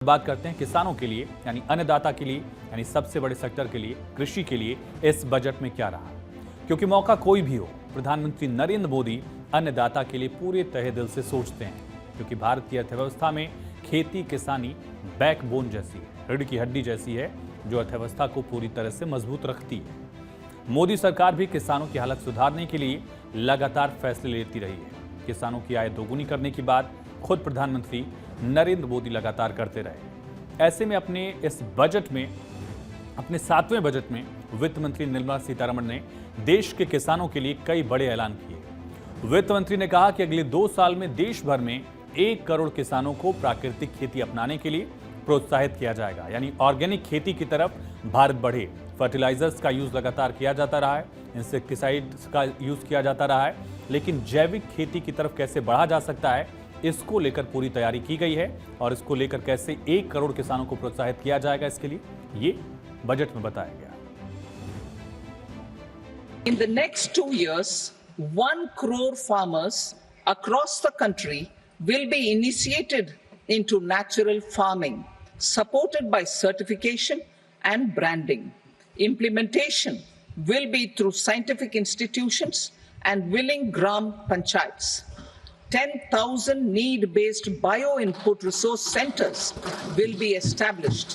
बात करते हैं किसानों के लिए यानी अन्नदाता के लिए यानी सबसे बड़े सेक्टर के लिए कृषि के लिए इस बजट में क्या रहा। क्योंकि मौका कोई भी हो, प्रधानमंत्री नरेंद्र मोदी अन्नदाता के लिए पूरे तहे दिल से सोचते हैं। क्योंकि भारत की अर्थव्यवस्था में खेती किसानी बैकबोन जैसी है, रीढ़ की हड्डी जैसी है, जो अर्थव्यवस्था को पूरी तरह से मजबूत रखती है। मोदी सरकार भी किसानों की हालत सुधारने के लिए लगातार फैसले लेती रही है। किसानों की आय दोगुनी करने की बात खुद प्रधानमंत्री नरेंद्र मोदी लगातार करते रहे। ऐसे में अपने इस बजट में, अपने 7वें बजट में वित्त मंत्री निर्मला सीतारमण ने देश के किसानों के लिए कई बड़े ऐलान किए। वित्त मंत्री ने कहा कि अगले 2 साल में देश भर में 1 करोड़ किसानों को प्राकृतिक खेती अपनाने के लिए प्रोत्साहित किया जाएगा। यानी ऑर्गेनिक खेती की तरफ भारत बढ़े। फर्टिलाइजर्स का यूज लगातार किया जाता रहा है, इंसेक्टिसाइड्स का यूज किया जाता रहा है, लेकिन जैविक खेती की तरफ कैसे बढ़ा जा सकता है, इसको लेकर पूरी तैयारी की गई है। और इसको लेकर कैसे 1 करोड़ किसानों को प्रोत्साहित किया जाएगा, इसके लिए ये बजट में बताया गया। In the next 2 years, 1 crore farmers across the country will be initiated into natural farming, supported by certification and branding. Implementation will be through scientific institutions and willing gram panchayats. 10,000 need-based bio-input resource centers will be established.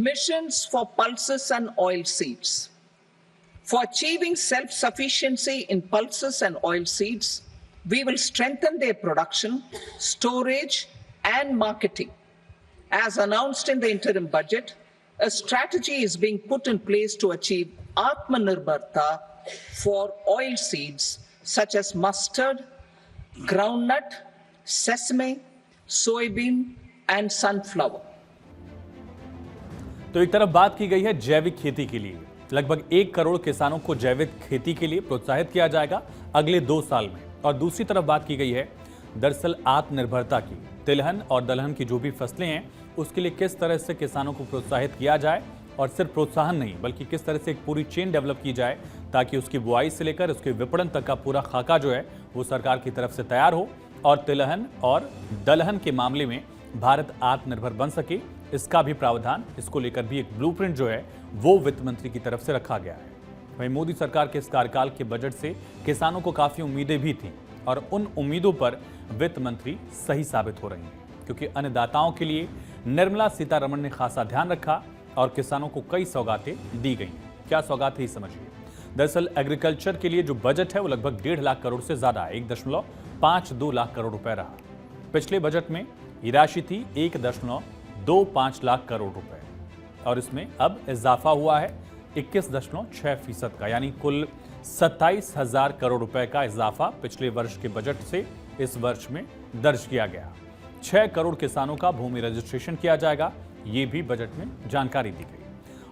Missions for pulses and oilseeds. For achieving self-sufficiency in pulses and oilseeds, we will strengthen their production, storage, and marketing. As announced in the interim budget, a strategy is being put in place to achieve Atmanirbharta for oilseeds such as mustard, groundnut, sesame, soybean, and sunflower. तो एक तरफ बात की गई है जैविक खेती के लिए, लगभग 1 करोड़ किसानों को जैविक खेती के लिए प्रोत्साहित किया जाएगा अगले 2 साल में। और दूसरी तरफ बात की गई है दरअसल आत्मनिर्भरता की। तिलहन और दलहन की जो भी फसलें हैं, उसके लिए किस तरह से किसानों को प्रोत्साहित किया जाए, और सिर्फ प्रोत्साहन नहीं बल्कि किस तरह से एक पूरी चेन डेवलप की जाए ताकि उसकी बुआई से लेकर उसके विपणन तक का पूरा खाका जो है वो सरकार की तरफ से तैयार हो और तिलहन और दलहन के मामले में भारत आत्मनिर्भर बन सके। इसका भी प्रावधान, इसको लेकर भी एक ब्लूप्रिंट जो है वो वित्त मंत्री की तरफ से रखा गया है। वहीं मोदी सरकार के इस कार्यकाल के बजट से किसानों को काफी उम्मीदें भी थीं और उन उम्मीदों पर वित्त मंत्री सही साबित हो रही हैं, क्योंकि अन्नदाताओं के लिए निर्मला सीतारमण ने खासा ध्यान रखा और किसानों को कई सौगातें दी गई। क्या सौगातें, समझिए। दरअसल एग्रीकल्चर के लिए जो बजट है वो लगभग 1.5 लाख करोड़ से ज्यादा है, 1.52 लाख करोड़ रुपए रहा। पिछले बजट में ये राशि थी 1.25 लाख करोड़ रुपए और इसमें अब इजाफा हुआ है 21.6% का, यानी कुल 27,000 करोड़ रुपए का इजाफा पिछले वर्ष के बजट से इस वर्ष में दर्ज किया गया। 6 करोड़ किसानों का भूमि रजिस्ट्रेशन किया जाएगा, ये भी बजट में जानकारी दी गई।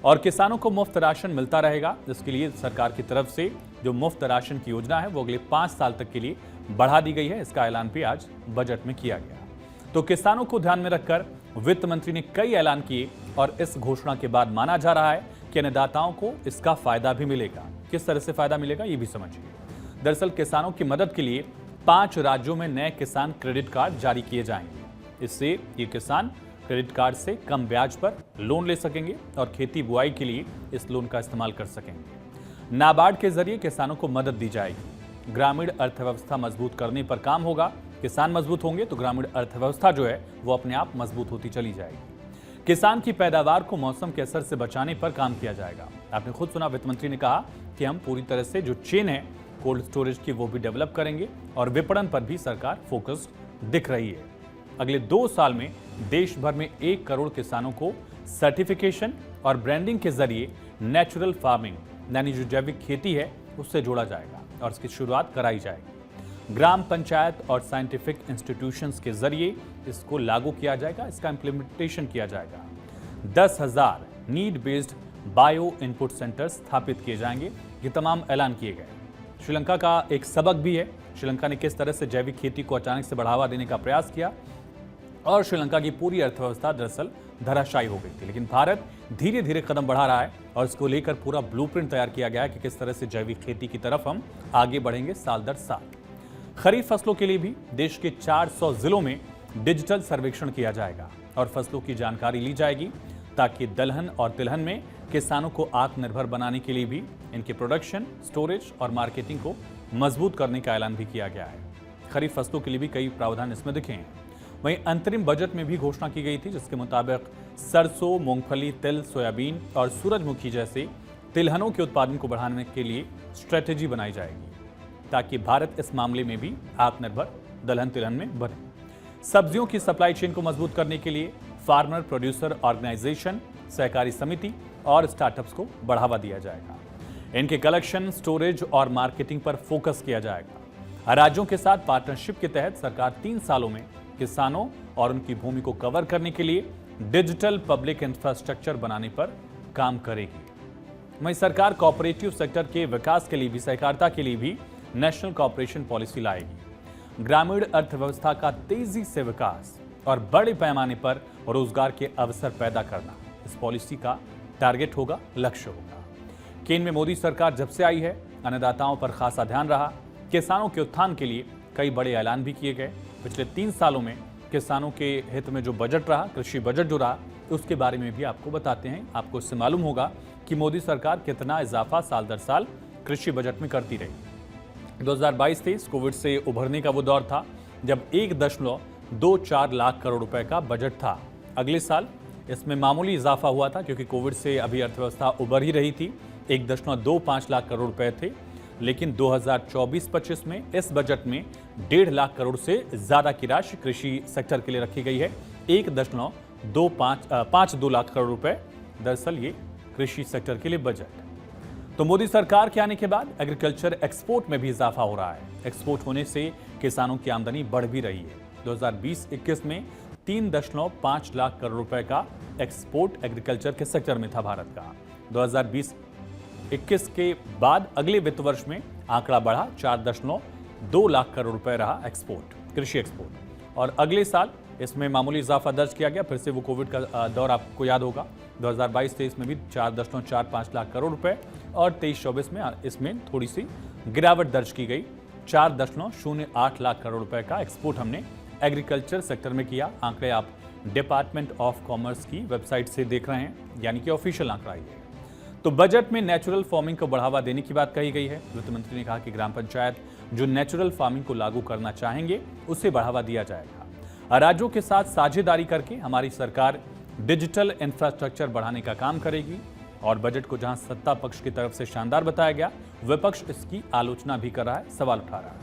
और किसानों को मुफ्त राशन मिलता रहेगा, जिसके लिए सरकार की तरफ से जो मुफ्त राशन की योजना है वो अगले 5 साल तक के लिए बढ़ा दी गई है। इसका ऐलान भी आज बजट में किया गया। तो किसानों को ध्यान में रखकर वित्त मंत्री ने कई ऐलान किए और इस घोषणा के बाद माना जा रहा है कि अन्नदाताओं को इसका फायदा भी मिलेगा। किस तरह से फायदा मिलेगा ये भी समझिए। दरअसल किसानों की मदद के लिए 5 राज्यों में नए किसान क्रेडिट कार्ड जारी किए जाएंगे। इससे ये किसान क्रेडिट कार्ड से कम ब्याज पर लोन ले सकेंगे और खेती बुआई के लिए इस लोन का इस्तेमाल कर सकेंगे। नाबार्ड के जरिए किसानों को मदद दी जाएगी। ग्रामीण अर्थव्यवस्था मजबूत करने पर काम होगा। किसान मजबूत होंगे तो ग्रामीण अर्थव्यवस्था जो है वो अपने आप मजबूत होती चली जाएगी। किसान की पैदावार को मौसम के असर से बचाने पर काम किया जाएगा। आपने खुद सुना, वित्त मंत्री ने कहा कि हम पूरी तरह से जो चेन है कोल्ड स्टोरेज की वो भी डेवलप करेंगे और विपणन पर भी सरकार फोकस्ड दिख रही है। अगले 2 साल में देश भर में 1 करोड़ किसानों को सर्टिफिकेशन और ब्रांडिंग के जरिए नेचुरल फार्मिंग यानी जो जैविक खेती है उससे जोड़ा जाएगा और इसकी शुरुआत कराई जाएगी। ग्राम पंचायत और साइंटिफिक इंस्टीट्यूशंस के जरिए इसको लागू किया जाएगा, इसका इंप्लीमेंटेशन किया जाएगा। 10,000 need based bio input centre स्थापित किए जाएंगे। ये तमाम ऐलान किए गए। श्रीलंका का एक सबक भी है। श्रीलंका ने किस तरह से जैविक खेती को अचानक से बढ़ावा देने का प्रयास किया और श्रीलंका की पूरी अर्थव्यवस्था दरअसल धराशायी हो गई थी, लेकिन भारत धीरे धीरे कदम बढ़ा रहा है और इसको लेकर पूरा ब्लूप्रिंट तैयार किया गया है कि किस तरह से जैविक खेती की तरफ हम आगे बढ़ेंगे साल दर साल। खरीफ फसलों के लिए भी देश के 400 जिलों में डिजिटल सर्वेक्षण किया जाएगा और फसलों की जानकारी ली जाएगी ताकि दलहन और तिलहन में किसानों को आत्मनिर्भर बनाने के लिए भी इनके प्रोडक्शन, स्टोरेज और मार्केटिंग को मजबूत करने का ऐलान भी किया गया है। खरीफ फसलों के लिए भी कई प्रावधान इसमें दिखे हैं। वहीं अंतरिम बजट में भी घोषणा की गई थी जिसके मुताबिक सरसों, मूंगफली, तिल, सोयाबीन और सूरजमुखी जैसे तिलहनों के उत्पादन को बढ़ाने के लिए स्ट्रेटेजी बनाई जाएगी ताकि भारत इस मामले में भी आत्मनिर्भर दलहन तिलहन में बने। सब्जियों की सप्लाई चेन को मजबूत करने के लिए फार्मर प्रोड्यूसर ऑर्गेनाइजेशन, सहकारी समिति और स्टार्टअप्स को बढ़ावा दिया जाएगा। इनके कलेक्शन, स्टोरेज और मार्केटिंग पर फोकस किया जाएगा। राज्यों के साथ पार्टनरशिप के तहत सरकार 3 सालों में किसानों और उनकी भूमि को कवर करने के लिए डिजिटल पब्लिक इंफ्रास्ट्रक्चर बनाने पर काम करेगी। वहीं सरकार कोऑपरेटिव सेक्टर के विकास के लिए भी, सहकारिता के लिए भी नेशनल कोऑपरेशन पॉलिसी लाएगी। ग्रामीण अर्थव्यवस्था का तेजी से विकास और बड़े पैमाने पर रोजगार के अवसर पैदा करना इस पॉलिसी का टारगेट होगा, लक्ष्य होगा। केंद्र में मोदी सरकार जब से आई है, अन्नदाताओं पर खासा ध्यान रहा। किसानों के उत्थान के लिए कई बड़े ऐलान भी किए गए। पिछले 3 सालों में किसानों के हित में जो बजट रहा, कृषि बजट जो रहा, उसके बारे में भी आपको बताते हैं। आपको इससे मालूम होगा कि मोदी सरकार कितना इजाफा साल दर साल कृषि बजट में करती रही। 2022-23 कोविड से उभरने का वो दौर था जब 1.24 लाख करोड़ रुपए का बजट था। अगले साल इसमें मामूली इजाफा हुआ था क्योंकि कोविड से अभी अर्थव्यवस्था उभर ही रही थी। 1.25 लाख करोड़ रुपए थे, लेकिन 2024-25 में इस बजट में 1.5 लाख करोड़ से ज्यादा की राशि कृषि सेक्टर के लिए रखी गई है। 1.52 लाख करोड़ रुपए दरअसल ये कृषि सेक्टर के लिए बजट। तो मोदी सरकार के आने के बाद एग्रीकल्चर एक्सपोर्ट में भी इजाफा हो रहा है। एक्सपोर्ट होने से किसानों की आमदनी बढ़ भी रही है। 2020-21 में 3.5 लाख करोड़ रुपए का एक्सपोर्ट एग्रीकल्चर के सेक्टर में था भारत का। 2020-21 के बाद अगले वित्त वर्ष में आंकड़ा बढ़ा, 4.2 लाख करोड़ रुपए रहा एक्सपोर्ट, कृषि एक्सपोर्ट। और अगले साल इसमें मामूली इजाफा दर्ज किया गया। फिर से वो कोविड का दौर आपको याद होगा। 2022-23 में भी 4.45 लाख करोड़ रुपए और 23-24 में इसमें थोड़ी सी गिरावट दर्ज की गई। 4.08 लाख करोड़ रुपए का एक्सपोर्ट हमने एग्रीकल्चर सेक्टर में किया। आंकड़े आप डिपार्टमेंट ऑफ कॉमर्स की वेबसाइट से देख रहे हैं, यानी कि ऑफिशियल आंकड़ा ये है। तो बजट में नेचुरल फार्मिंग को बढ़ावा देने की बात कही गई है। वित्त मंत्री ने कहा कि ग्राम पंचायत जो नेचुरल फार्मिंग को लागू करना चाहेंगे उसे बढ़ावा दिया जाएगा। राज्यों के साथ साझेदारी करके हमारी सरकार डिजिटल इंफ्रास्ट्रक्चर बढ़ाने का काम करेगी। और बजट को जहां सत्ता पक्ष की तरफ से शानदार बताया गया, विपक्ष इसकी आलोचना भी कर रहा है, सवाल उठा रहा है।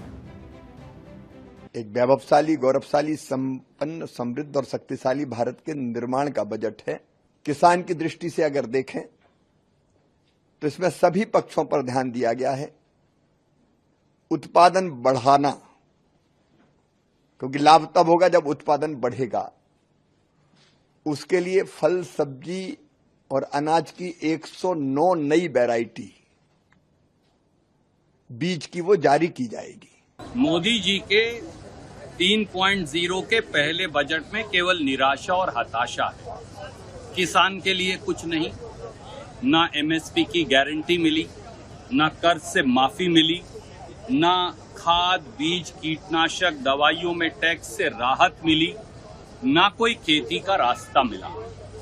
एक वैभवशाली, गौरवशाली, संपन्न, समृद्ध और शक्तिशाली भारत के निर्माण का बजट है। किसान की दृष्टि से अगर देखें तो इसमें सभी पक्षों पर ध्यान दिया गया है। उत्पादन बढ़ाना, क्योंकि लाभ तब होगा जब उत्पादन बढ़ेगा। उसके लिए फल, सब्जी और अनाज की 109 नई वैरायटी बीज की वो जारी की जाएगी। मोदी जी के 3.0 के पहले बजट में केवल निराशा और हताशा है। किसान के लिए कुछ नहीं, ना एमएसपी की गारंटी मिली, ना कर्ज से माफी मिली, ना खाद, बीज, कीटनाशक, दवाइयों में टैक्स से राहत मिली, ना कोई खेती का रास्ता मिला।